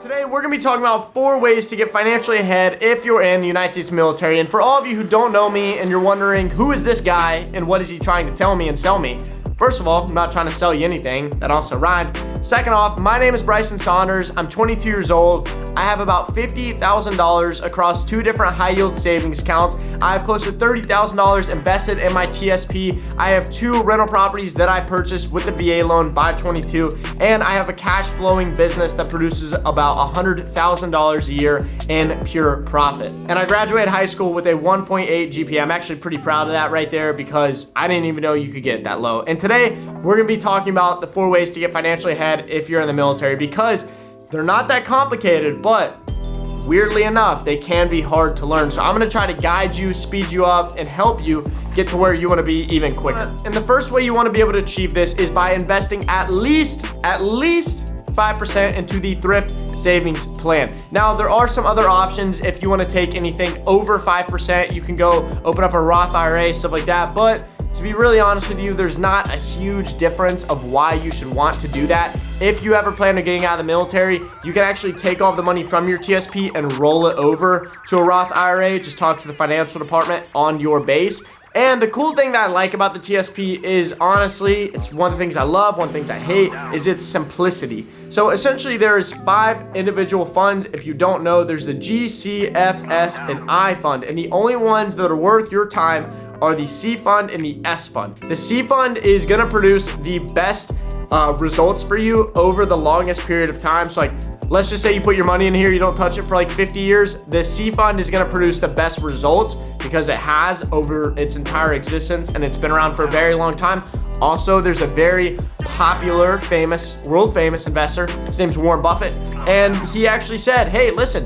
Today, we're going to be talking about 4 ways to get financially ahead if you're in the United States military. And for all of you who don't know me and you're wondering, who is this guy and what is he trying to tell me and sell me? First of all, I'm not trying to sell you anything. That also rhymed. Second off, my name is Bryson Saunders. I'm 22 years old. I have about $50,000 across 2 different high yield savings accounts. I have close to $30,000 invested in my TSP. I have 2 rental properties that I purchased with the VA loan by 22, and I have a cash flowing business that produces about $100,000 a year in pure profit. And I graduated high school with a 1.8 GPA. I'm actually pretty proud of that right there because I didn't even know you could get that low. And today, we're gonna be talking about the 4 ways to get financially ahead if you're in the military, because they're not that complicated, but weirdly enough, they can be hard to learn. So I'm gonna try to guide you, speed you up, and help you get to where you wanna be even quicker. And the first way you wanna be able to achieve this is by investing at least 5% into the Thrift savings plan. Now, there are some other options. If you wanna take anything over 5%, you can go open up a Roth IRA, stuff like that. But to be really honest with you, there's not a huge difference of why you should want to do that. If you ever plan on getting out of the military, you can actually take all the money from your TSP and roll it over to a Roth IRA. Just talk to the financial department on your base. And the cool thing that I like about the TSP is, honestly, it's one of the things I love, one of the things I hate, is its simplicity. So essentially there's 5 individual funds. If you don't know, there's the G, C, F, S, and I fund. And the only ones that are worth your time are the C fund and the S fund. The C fund is gonna produce the best results for you over the longest period of time. So like, let's just say you put your money in here, you don't touch it for like 50 years. The C fund is gonna produce the best results because it has over its entire existence and it's been around for a very long time. Also, there's a very popular, world famous investor. His name's Warren Buffett, and he actually said, "Hey, listen,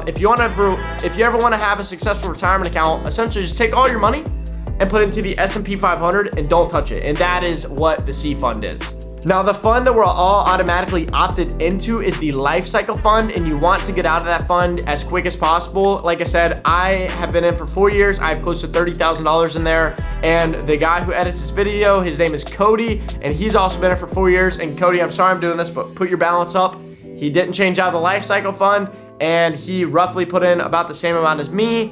if you ever want to have a successful retirement account, essentially just take all your money and put it into the S&P 500 and don't touch it." And that is what the C fund is. Now, the fund that we're all automatically opted into is the life cycle fund, and you want to get out of that fund as quick as possible. Like I said, I have been in for 4 years. I have close to $30,000 in there, and the guy who edits this video, his name is Cody, and he's also been in for 4 years. And Cody, I'm sorry I'm doing this, but put your balance up. He didn't change out of the life cycle fund, and he roughly put in about the same amount as me,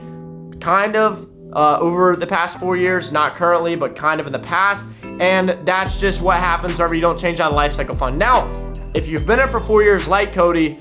kind of, over the past 4 years, not currently, but kind of in the past. And that's just what happens whenever you don't change out of the life cycle fund. Now, if you've been in for 4 years like Cody,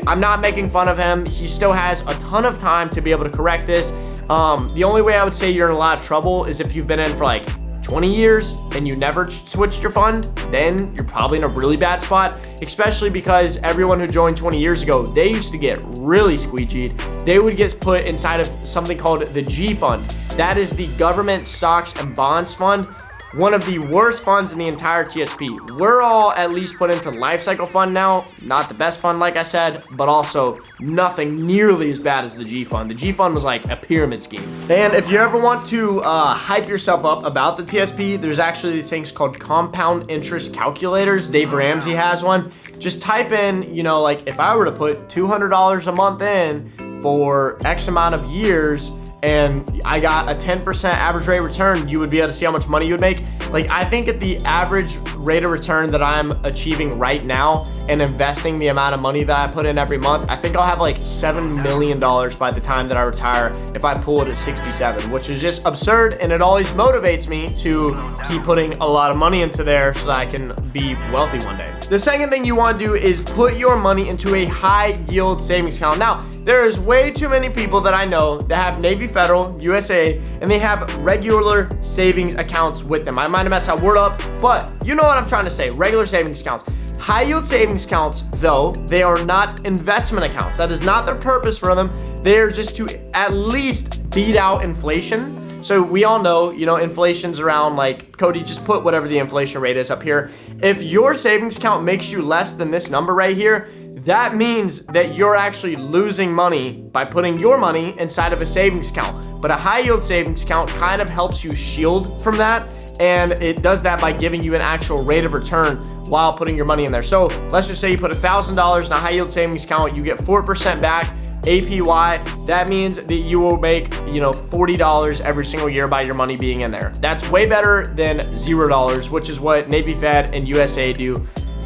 I'm not making fun of him. He still has a ton of time to be able to correct this. The only way I would say you're in a lot of trouble is if you've been in for like 20 years and you never switched your fund, then you're probably in a really bad spot, especially because everyone who joined 20 years ago, they used to get really squeegeed. They would get put inside of something called the G fund. That is the government stocks and bonds fund. One of the worst funds in the entire TSP. We're all at least put into life cycle fund now. Not the best fund, like I said, but also nothing nearly as bad as the G fund. The G fund was like a pyramid scheme. And if you ever want to hype yourself up about the TSP, there's actually these things called compound interest calculators. Dave Ramsey has one. Just type in, like if I were to put $200 a month in for X amount of years, and I got a 10% average rate return, you would be able to see how much money you would make. Like, I think at the average rate of return that I'm achieving right now and investing the amount of money that I put in every month, I think I'll have like $7 million by the time that I retire if I pull it at 67, which is just absurd. And it always motivates me to keep putting a lot of money into there so that I can be wealthy one day. The second thing you want to do is put your money into a high yield savings account. Now, there is way too many people that I know that have Navy Federal, USA, and they have regular savings accounts with them. I might have messed that word up, but you know what I'm trying to say, regular savings accounts. High yield savings accounts, though, they are not investment accounts. That is not their purpose for them. They're just to at least beat out inflation. So we all know, inflation's around, like, Cody, just put whatever the inflation rate is up here. If your savings account makes you less than this number right here, that means that you're actually losing money by putting your money inside of a savings account. But a high yield savings account kind of helps you shield from that, and it does that by giving you an actual rate of return while putting your money in there. So let's just say you put $1,000 in a high yield savings account, you get 4% back. APY, that means that you will make, $40 every single year by your money being in there. That's way better than $0, which is what Navy Fed and USA do,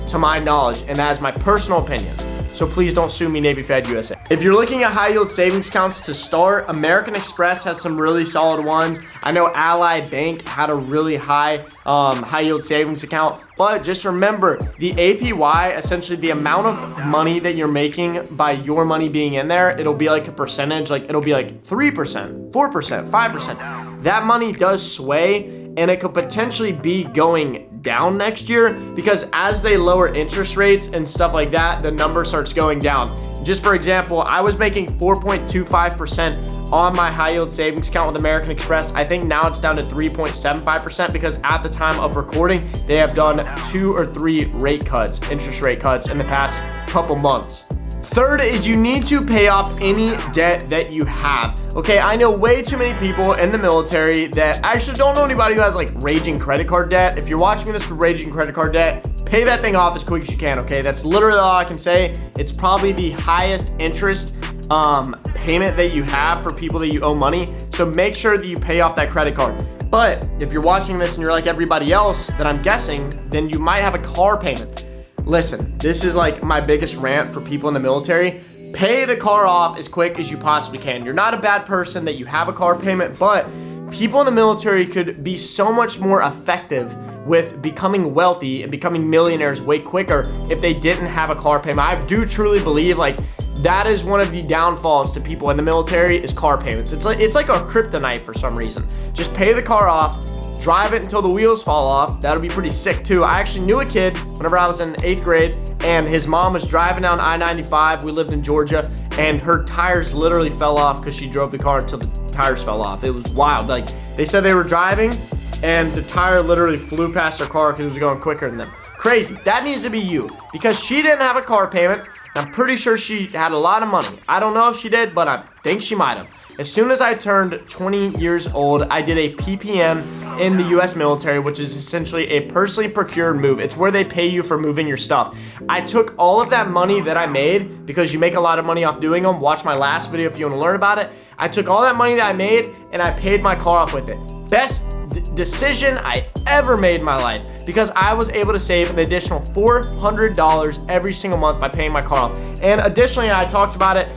to my knowledge, and that is my personal opinion. so please don't sue me, Navy Fed USA. If you're looking at high yield savings accounts to start, American Express has some really solid ones. I know Ally Bank had a really high yield savings account, but just remember the APY, essentially the amount of money that you're making by your money being in there, it'll be like a percentage, like it'll be like 3%, 4%, 5%. That money does sway, and it could potentially be going down next year because as they lower interest rates and stuff like that, the number starts going down. Just for example, I was making 4.25% on my high yield savings account with American Express. I think now it's down to 3.75% because at the time of recording, they have done 2 or 3 interest rate cuts in the past couple months. Third is you need to pay off any debt that you have. Okay, I know way too many people in the military that I actually don't know anybody who has like raging credit card debt. If you're watching this with raging credit card debt, pay that thing off as quick as you can, okay? That's literally all I can say. It's probably the highest interest payment that you have for people that you owe money. So make sure that you pay off that credit card. But if you're watching this and you're like everybody else that I'm guessing, then you might have a car payment. Listen, this is like my biggest rant for people in the military. Pay the car off as quick as you possibly can. You're not a bad person that you have a car payment, but people in the military could be so much more effective with becoming wealthy and becoming millionaires way quicker if they didn't have a car payment. I do truly believe like that is one of the downfalls to people in the military is car payments. It's like a kryptonite for some reason. Just pay the car off. Drive it until the wheels fall off. That'll be pretty sick too. I actually knew a kid whenever I was in 8th grade and his mom was driving down I-95. We lived in Georgia and her tires literally fell off because she drove the car until the tires fell off. It was wild. Like they said they were driving and the tire literally flew past her car because it was going quicker than them. Crazy. That needs to be you because she didn't have a car payment. I'm pretty sure she had a lot of money. I don't know if she did, but I think she might have. As soon as I turned 20 years old, I did a PPM in the US military, which is essentially a personally procured move. It's where they pay you for moving your stuff. I took all of that money that I made, because you make a lot of money off doing them. Watch my last video if you want to learn about it. I took all that money that I made and I paid my car off with it. Best decision I ever made in my life because I was able to save an additional $400 every single month by paying my car off. And additionally, I talked about it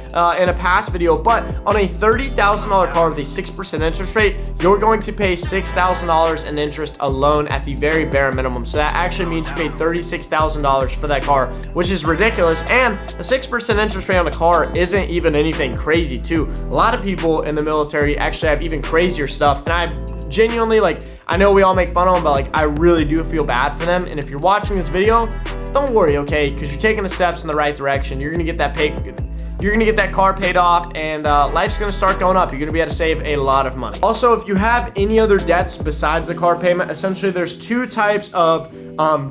in a past video, but on a $30,000 car with a 6% interest rate, you're going to pay $6,000 in interest alone at the very bare minimum. So that actually means you paid $36,000 for that car, which is ridiculous. And a 6% interest rate on a car isn't even anything crazy too. A lot of people in the military actually have even crazier stuff, and I genuinely, like, I know we all make fun of them, but like I really do feel bad for them. And if you're watching this video, don't worry, okay? Because you're taking the steps in the right direction. You're gonna get that car paid off, and life's gonna start going up. You're gonna be able to save a lot of money. Also, if you have any other debts besides the car payment, essentially there's 2 types of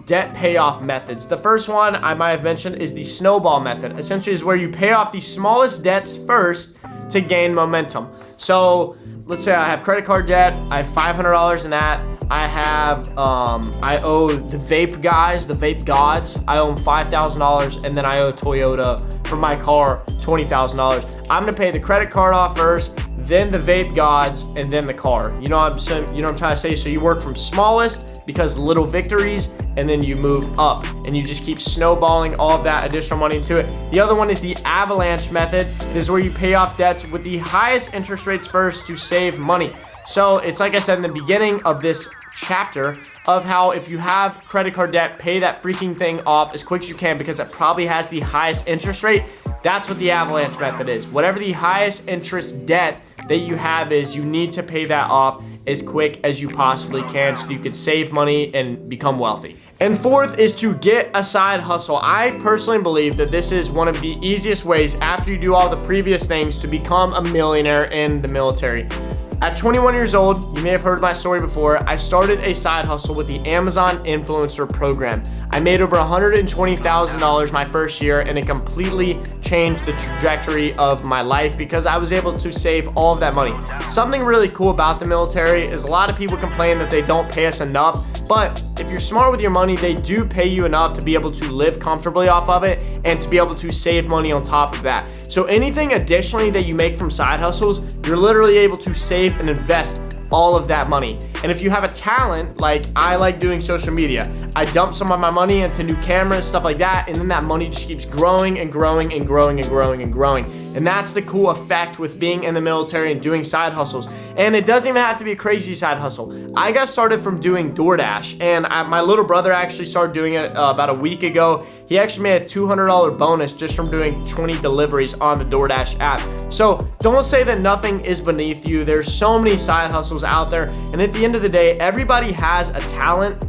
debt payoff methods. The first one I might have mentioned is the snowball method. Essentially is where you pay off the smallest debts first to gain momentum. So let's say I have credit card debt. I have $500 in that. I owe the vape guys, the vape gods. I owe them $5,000, and then I owe Toyota for my car $20,000. I'm gonna pay the credit card off first, then the vape gods, and then the car. You know what I'm trying to say? So you work from smallest because little victories, and then you move up and you just keep snowballing all of that additional money into it. The other one is the avalanche method. It is where you pay off debts with the highest interest rates first to save money. So it's like I said in the beginning of this chapter of how if you have credit card debt, pay that freaking thing off as quick as you can because it probably has the highest interest rate. That's what the avalanche method is. Whatever the highest interest debt that you have is, you need to pay that off as quick as you possibly can so you could save money and become wealthy. And fourth is to get a side hustle. I personally believe that this is one of the easiest ways after you do all the previous things to become a millionaire in the military. At 21 years old, you may have heard my story before, I started a side hustle with the Amazon Influencer Program. I made over $120,000 my first year, and it completely changed the trajectory of my life because I was able to save all of that money. Something really cool about the military is a lot of people complain that they don't pay us enough, but if you're smart with your money, they do pay you enough to be able to live comfortably off of it and to be able to save money on top of that. So anything additionally that you make from side hustles, you're literally able to save and invest all of that money. And if you have a talent, like I like doing social media, I dump some of my money into new cameras, stuff like that, and then that money just keeps growing and growing and growing and growing and growing. And that's the cool effect with being in the military and doing side hustles. And it doesn't even have to be a crazy side hustle. I got started from doing DoorDash, and my little brother actually started doing it about a week ago. He actually made a $200 bonus just from doing 20 deliveries on the DoorDash app. So don't say that nothing is beneath you. There's so many side hustles out there, and at the end of the day, everybody has a talent.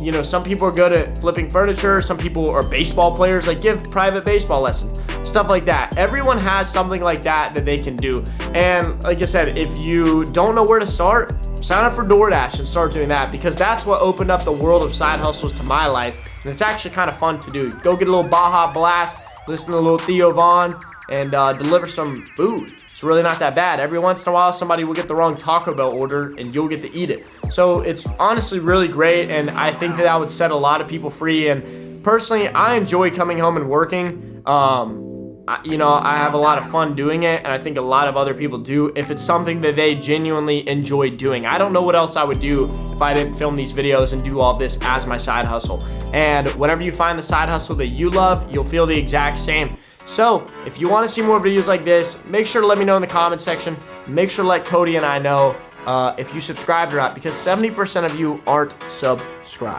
You know, some people are good at flipping furniture, some people are baseball players, like give private baseball lessons, stuff like that. Everyone has something like that that they can do. And like I said, if you don't know where to start, sign up for DoorDash and start doing that, because that's what opened up the world of side hustles to my life. And it's actually kind of fun to do. Go get a little Baja Blast, listen to a little Theo Vaughn, and deliver some food. It's really not that bad. Every once in a while, somebody will get the wrong Taco Bell order and you'll get to eat it. So it's honestly really great, and I think that would set a lot of people free. And personally, I enjoy coming home and working. You know, I have a lot of fun doing it, and I think a lot of other people do if it's something that they genuinely enjoy doing. I don't know what else I would do if I didn't film these videos and do all this as my side hustle. And whenever you find the side hustle that you love, you'll feel the exact same. So if you want to see more videos like this, make sure to let me know in the comment section. Make sure to let Cody and I know if you subscribed or not, because 70% of you aren't subscribed.